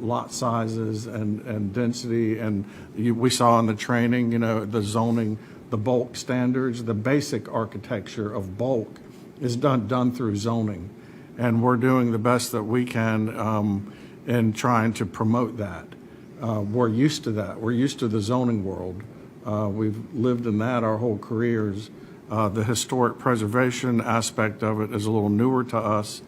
lot sizes and density. And we saw in the training, the zoning, the bulk standards, the basic architecture of bulk is done through zoning. And we're doing the best that we can in trying to promote that. We're used to that. We're used to the zoning world. We've lived in that our whole careers. The historic preservation aspect of it is a little newer to us.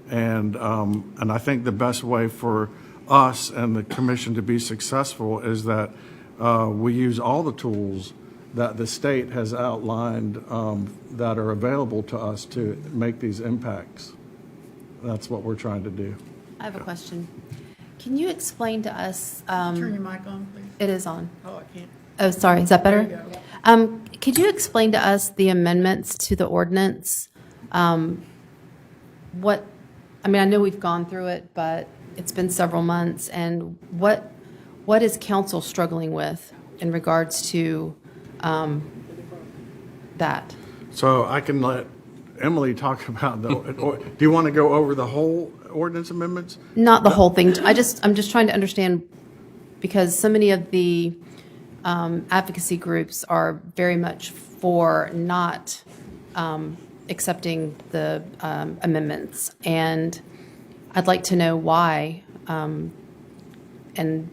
And I think the best way for us and the commission to be successful is that we use all the tools that the state has outlined that are available to us to make these impacts. That's what we're trying to do. I have a question. Can you explain to us? Turn your mic on, please. It is on. Oh, I can't. Oh, sorry. Is that better? There you go. Could you explain to us the amendments to the ordinance? What, I mean, I know we've gone through it, but it's been several months. And what is council struggling with in regards to that? So I can let Emily talk about do you want to go over the whole ordinance amendments? Not the whole thing. I'm just trying to understand, because so many of the advocacy groups are very much for not accepting the amendments, and I'd like to know why, and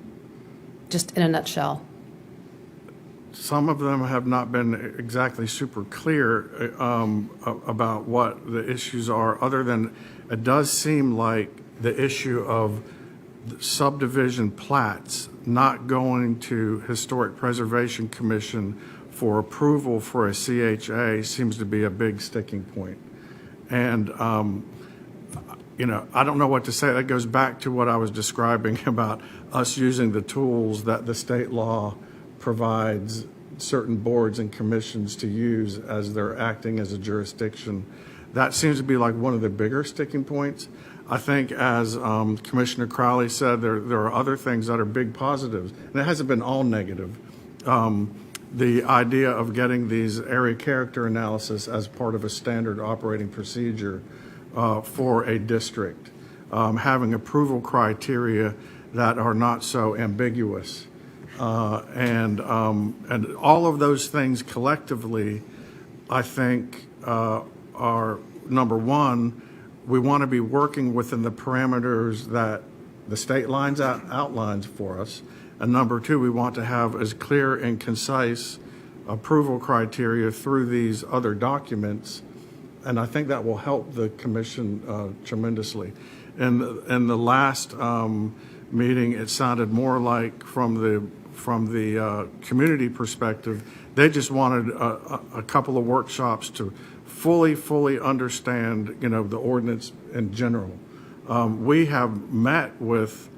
just in a nutshell. Some of them have not been exactly super clear about what the issues are, other than it does seem like the issue of subdivision plats not going to Historic Preservation Commission for approval for a CHA seems to be a big sticking point. And, you know, I don't know what to say. That goes back to what I was describing about us using the tools that the state law provides certain boards and commissions to use as they're acting as a jurisdiction. That seems to be like one of the bigger sticking points. I think, as Commissioner Crowley said, there are other things that are big positives, and it hasn't been all negative. The idea of getting these area character analysis as part of a standard operating procedure for a district, having approval criteria that are not so ambiguous, and all of those things collectively, I think, are, number one, we want to be working within the parameters that the state lines outlines for us. And number two, we want to have as clear and concise approval criteria through these other documents. And I think that will help the commission tremendously. In the last meeting, it sounded more like from the community perspective, they just wanted a couple of workshops to fully understand, you know, the ordinance in general. We have met with,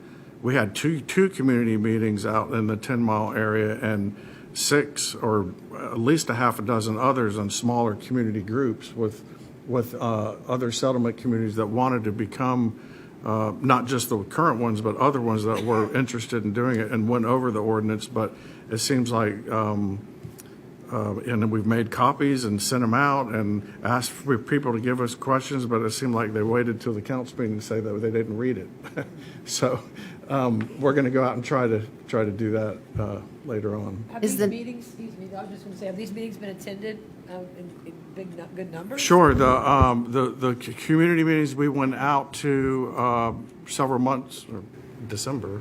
we had two community meetings out in the 10-mile area and 6 or at least a half a dozen others on smaller community groups with other settlement communities that wanted to become not just the current ones, but other ones that were interested in doing it, and went over the ordinance. But it seems like, and we've made copies and sent them out and asked for people to give us questions, but it seemed like they waited till the council meeting to say that they didn't read it. So we're going to go out and try to do that later on. Have these meetings, excuse me, I was just going to say, have these meetings been attended in good numbers? Sure. The community meetings we went out to several months, or December,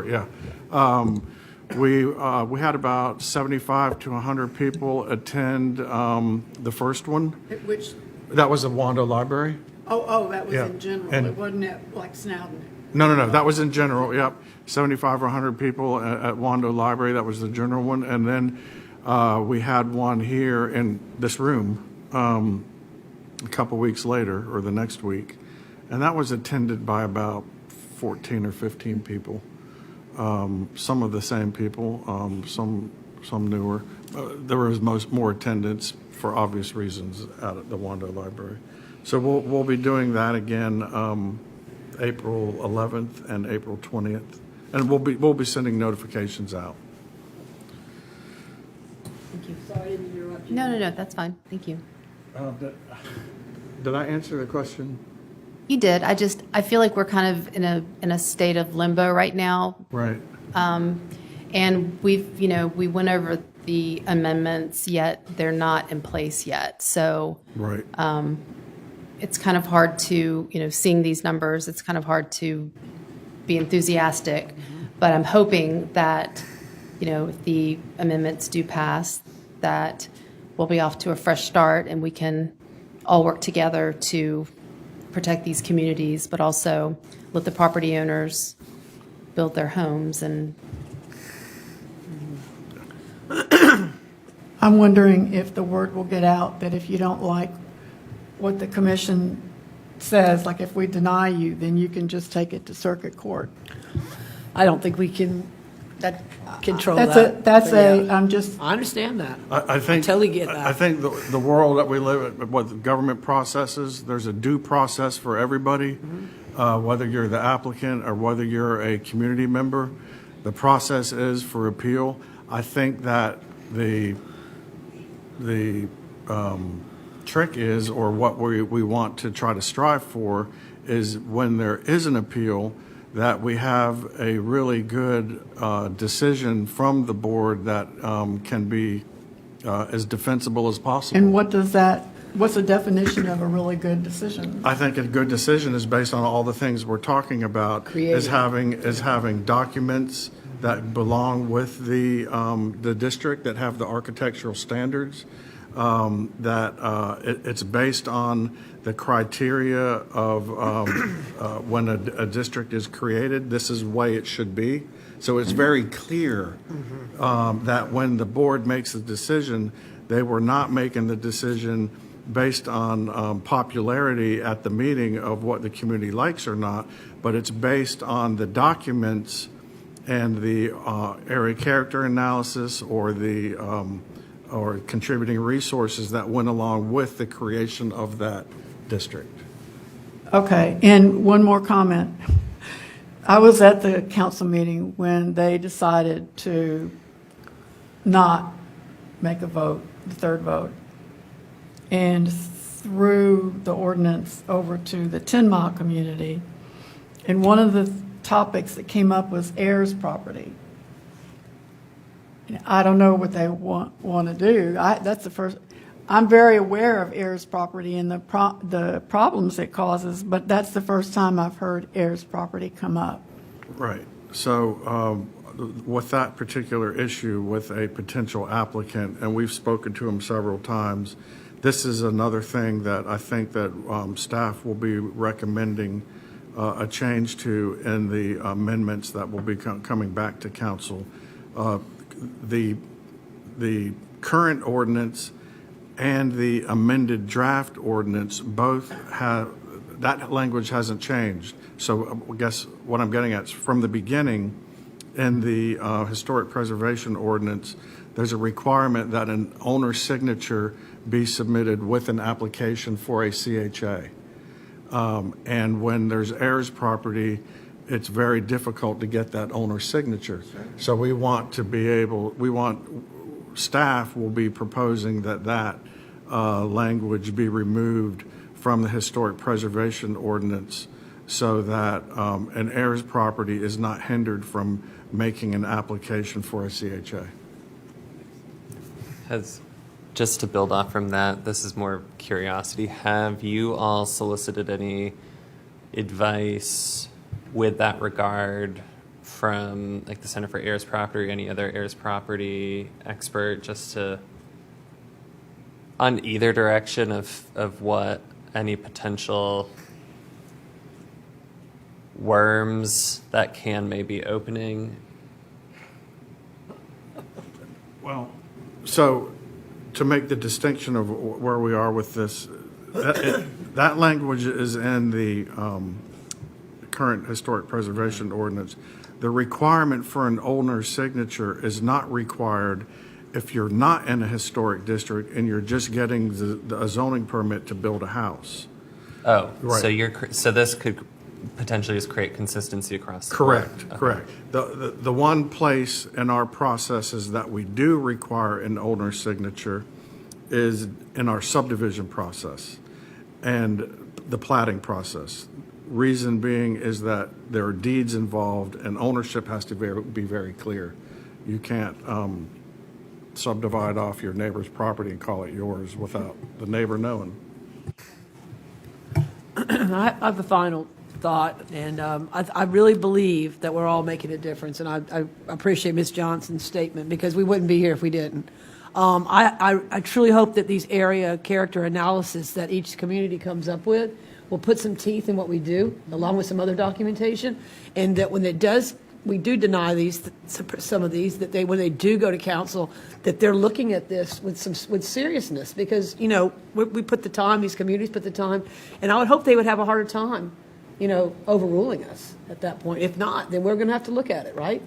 yeah. We had about 75 to 100 people attend the first one. Which, That was the Wando Library. that was Yeah. in general. And- It wasn't at, like, Snowden. No. That was in general, yep. 75 or 100 people at Wando Library. That was the general one. And then we had one here in this room a couple weeks later, or the next week. And that was attended by about 14 or 15 people. Some of the same people, some newer. There was more attendance for obvious reasons out at the Wando Library. So we'll be doing that again April 11th and April 20th, and we'll be sending notifications out. Thank you. Sorry to interrupt you. No, that's fine. Thank you. Did I answer the question? You did. I feel like we're kind of in a state of limbo right now. Right. And we went over the amendments, yet they're not in place yet. So Right. it's kind of hard to, seeing these numbers, it's kind of hard to be enthusiastic. But I'm hoping that, if the amendments do pass, that we'll be off to a fresh start and we can all work together to protect these communities, but also let the property owners build their homes. And I'm wondering if the word will get out that if you don't like what the commission says, like if we deny you, then you can just take it to circuit court. I don't think we can control That's that. that's but yeah. I'm just, I understand that. I think. totally get that. I think the world that we live in, what the government processes, there's a due process for everybody, whether you're the applicant or whether you're a community member. The process is for appeal. I think that the trick is, or what we want to try to strive for, is when there is an appeal, that we have a really good decision from the board that can be as defensible as possible. and what's the definition of a really good decision? I think a good decision is based on all the things we're talking about, is having documents that belong with the district, that have the architectural standards, that it's based on the criteria of when a district is created. This is the way it should be. So it's very clear that when the board makes the decision, they were not making the decision based on popularity at the meeting of what the community likes or not, but it's based on the documents and the area character analysis or the or contributing resources that went along with the creation of that district. Okay, and one more comment. I was at the council meeting when they decided to not make a vote, the third vote, and threw the ordinance over to the 10-mile community. And one of the topics that came up was heirs property. I don't know what they want to do. That's the first. I'm very aware of heirs property and the problems it causes, but that's the first time I've heard heirs property come up. Right. So with that particular issue with a potential applicant, and we've spoken to him several times, this is another thing that I think that staff will be recommending a change to in the amendments that will be coming back to council. The current ordinance and the amended draft ordinance both have, that language hasn't changed. So I guess what I'm getting at is from the beginning in the historic preservation ordinance, there's a requirement that an owner's signature be submitted with an application for a CHA. And when there's heirs property, it's very difficult to get that owner's signature. So we want to be able, staff will be proposing that language be removed from the historic preservation ordinance so that an heirs property is not hindered from making an application for a CHA. Just to build off from that, this is more curiosity. Have you all solicited any advice with that regard from like the Center for Heirs Property or any other heirs property expert, just to on either direction of what any potential worms that can maybe opening? Well, so to make the distinction of where we are with this, that language is in the current historic preservation ordinance. The requirement for an owner's signature is not required if you're not in a historic district and you're just getting a zoning permit to build a house. Oh, Right. so this could potentially just create consistency across the Correct, board. correct. The one place in our processes that we do require an owner's signature is in our subdivision process and the platting process. Reason being is that there are deeds involved and ownership has to be very clear. You can't subdivide off your neighbor's property and call it yours without the neighbor knowing. I have a final thought, and I really believe that we're all making a difference, and I appreciate Ms. Johnson's statement, because we wouldn't be here if we didn't. I truly hope that these area character analysis that each community comes up with will put some teeth in what we do, along with some other documentation, and that when it does we do deny these, some of these, that they, when they do go to council, that they're looking at this with seriousness, because, you know, we put the time, these communities put the time, and I would hope they would have a harder time, you know, overruling us at that point. If not, then we're going to have to look at it, right?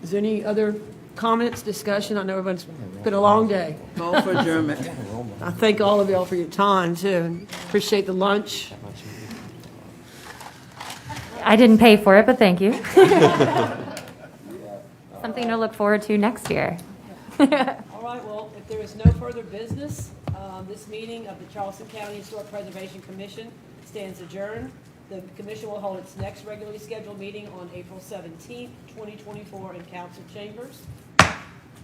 Is there any other comments, discussion? I know everyone's been a long day. All for adjournment. I thank all of y'all for your time, too. Appreciate the lunch. I didn't pay for it, but thank you. Something to look forward to next year. All right, well, if there is no further business, this meeting of the Charleston County Historic Preservation Commission stands adjourned. The commission will hold its next regularly scheduled meeting on April 17th, 2024 in council chambers. Good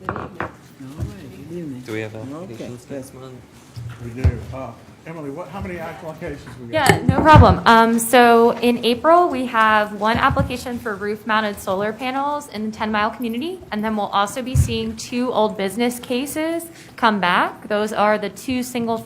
evening. All right, good evening. Do we have Okay, applications good. next month? We do. Emily, how many applications we got? Yeah, no problem. So in April, we have one application for roof-mounted solar panels in the 10 Mile community, and then we'll also be seeing 2 old business cases come back. Those are the 2 single